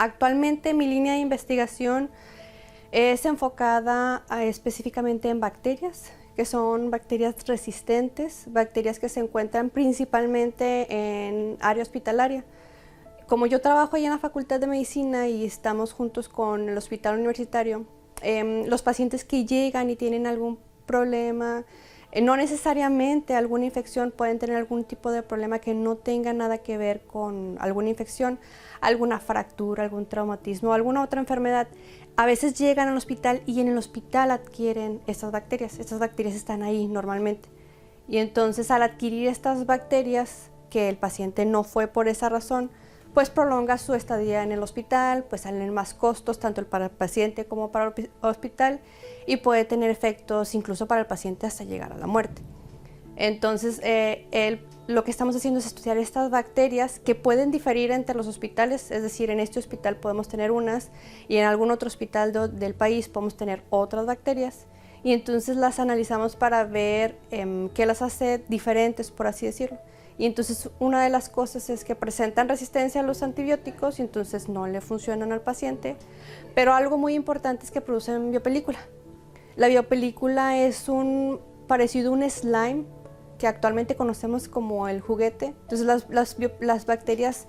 Actualmente mi línea de investigación es enfocada específicamente en bacterias, que son bacterias resistentes, bacterias que se encuentran principalmente en área hospitalaria. Como yo trabajo ahí en la Facultad de Medicina y estamos juntos con el Hospital Universitario, los pacientes que llegan y tienen algún problema, no necesariamente alguna infección, pueden tener algún tipo de problema que no tenga nada que ver con alguna infección, alguna fractura, algún traumatismo, alguna otra enfermedad. A veces llegan al hospital y en el hospital adquieren estas bacterias están ahí normalmente. Y entonces al adquirir estas bacterias, que el paciente no fue por esa razón, pues prolonga su estadía en el hospital, pues salen más costos tanto para el paciente como para el hospital y puede tener efectos incluso para el paciente hasta llegar a la muerte. Entonces lo que estamos haciendo es estudiar estas bacterias que pueden diferir entre los hospitales, es decir, en este hospital podemos tener unas y en algún otro hospital del país podemos tener otras bacterias y entonces las analizamos para ver qué las hace diferentes, por así decirlo. Y entonces una de las cosas es que presentan resistencia a los antibióticos y entonces no le funcionan al paciente, pero algo muy importante es que producen biopelícula. La biopelícula es parecido a un slime que actualmente conocemos como el juguete. Entonces las bacterias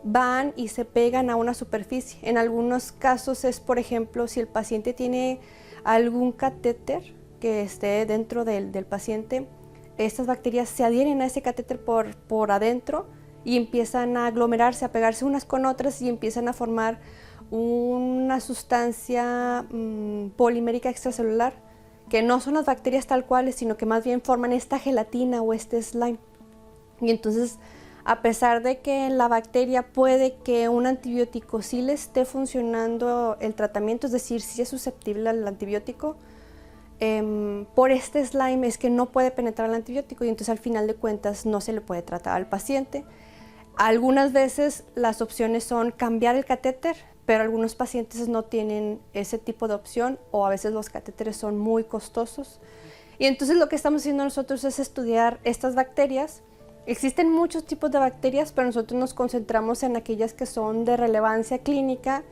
van y se pegan a una superficie. En algunos casos es, por ejemplo, si el paciente tiene algún catéter que esté dentro del paciente, estas bacterias se adhieren a ese catéter por adentro y empiezan a aglomerarse, a pegarse unas con otras y empiezan a formar una sustancia polimérica extracelular, que no son las bacterias tal cuales, sino que más bien forman esta gelatina o este slime. Y entonces, a pesar de que la bacteria puede que un antibiótico sí le esté funcionando el tratamiento, es decir, sí es susceptible al antibiótico, por este slime es que no puede penetrar el antibiótico y entonces al final de cuentas no se le puede tratar al paciente. Algunas veces las opciones son cambiar el catéter, pero algunos pacientes no tienen ese tipo de opción o a veces los catéteres son muy costosos. Y entonces lo que estamos haciendo nosotros es estudiar estas bacterias. Existen muchos tipos de bacterias, pero nosotros nos concentramos en aquellas que son de relevancia clínica,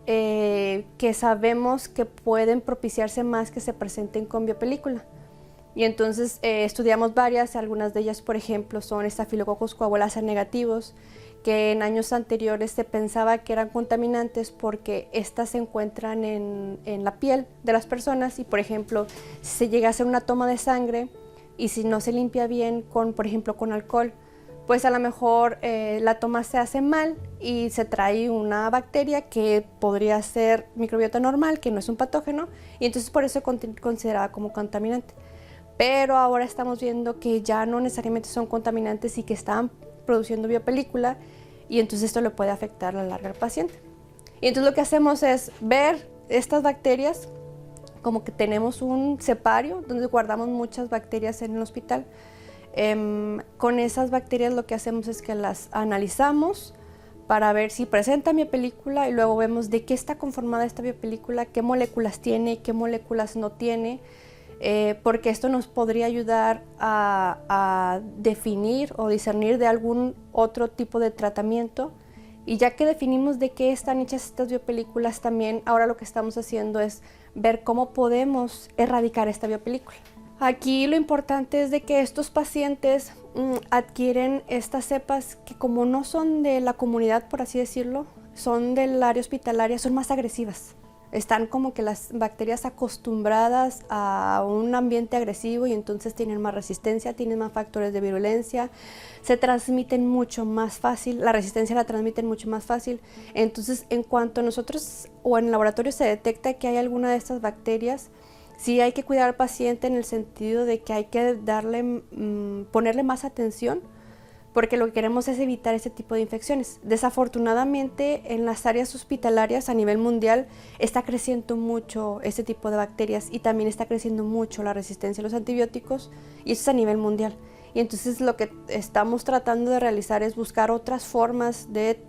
que sabemos que pueden propiciarse más que se presenten con biopelícula. Y entonces estudiamos varias, algunas de ellas, por ejemplo, son estafilococos coagulasa negativos, que en años anteriores se pensaba que eran contaminantes porque estas se encuentran en la piel de las personas y, por ejemplo, si se llega a hacer una toma de sangre y si no se limpia bien por ejemplo, con alcohol, pues a lo mejor la toma se hace mal y se trae una bacteria que podría ser microbiota normal, que no es un patógeno, y entonces por eso es considerada como contaminante. Pero ahora estamos viendo que ya no necesariamente son contaminantes y que están produciendo biopelícula, y entonces esto le puede afectar a la larga al paciente. Y entonces lo que hacemos es ver estas bacterias, como que tenemos un cepario donde guardamos muchas bacterias en el hospital. Con esas bacterias lo que hacemos es que las analizamos para ver si presentan biopelícula y luego vemos de qué está conformada esta biopelícula, qué moléculas tiene, qué moléculas no tiene, porque esto nos podría ayudar a definir o discernir de algún otro tipo de tratamiento. Y ya que definimos de qué están hechas estas biopelículas, también ahora lo que estamos haciendo es ver cómo podemos erradicar esta biopelícula. Aquí lo importante es de que estos pacientes adquieren estas cepas que, como no son de la comunidad, por así decirlo, son del área hospitalaria, son más agresivas. Están como que las bacterias acostumbradas a un ambiente agresivo y entonces tienen más resistencia, tienen más factores de virulencia, se transmiten mucho más fácil, la resistencia la transmiten mucho más fácil. Entonces, en cuanto nosotros o en el laboratorio se detecta que hay alguna de estas bacterias, sí hay que cuidar al paciente en el sentido de que hay que ponerle más atención, porque lo que queremos es evitar ese tipo de infecciones. Desafortunadamente, en las áreas hospitalarias a nivel mundial está creciendo mucho este tipo de bacterias y también está creciendo mucho la resistencia a los antibióticos, y eso es a nivel mundial. Y entonces lo que estamos tratando de realizar es buscar otras formas de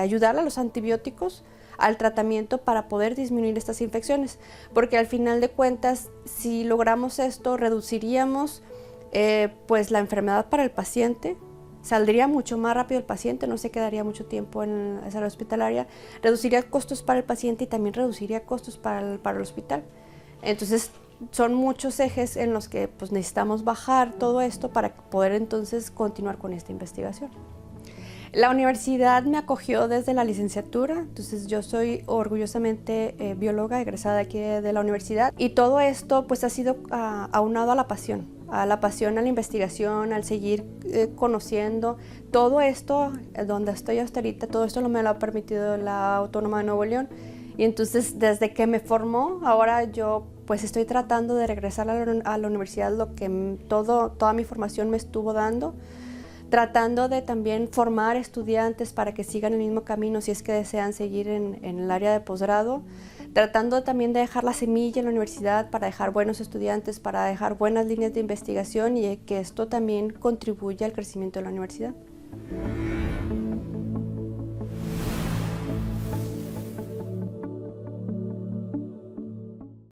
ayudar a los antibióticos al tratamiento para poder disminuir estas infecciones, porque al final de cuentas, si logramos esto, reduciríamos pues la enfermedad para el paciente, saldría mucho más rápido el paciente, no se quedaría mucho tiempo en la sala hospitalaria, reduciría costos para el paciente y también reduciría costos para el hospital. Entonces, son muchos ejes en los que pues, necesitamos bajar todo esto para poder entonces continuar con esta investigación. La universidad me acogió desde la licenciatura, entonces yo soy orgullosamente bióloga egresada aquí de la universidad, y todo esto pues ha sido aunado a la pasión a la investigación, al seguir conociendo. Todo esto, donde estoy hasta ahorita, todo esto me lo ha permitido la Autónoma de Nuevo León, y entonces desde que me formó, ahora yo pues estoy tratando de regresar a la universidad lo que toda mi formación me estuvo dando, tratando de también formar estudiantes para que sigan el mismo camino si es que desean seguir en el área de posgrado, tratando también de dejar la semilla en la universidad para dejar buenos estudiantes, para dejar buenas líneas de investigación y que esto también contribuya al crecimiento de la universidad.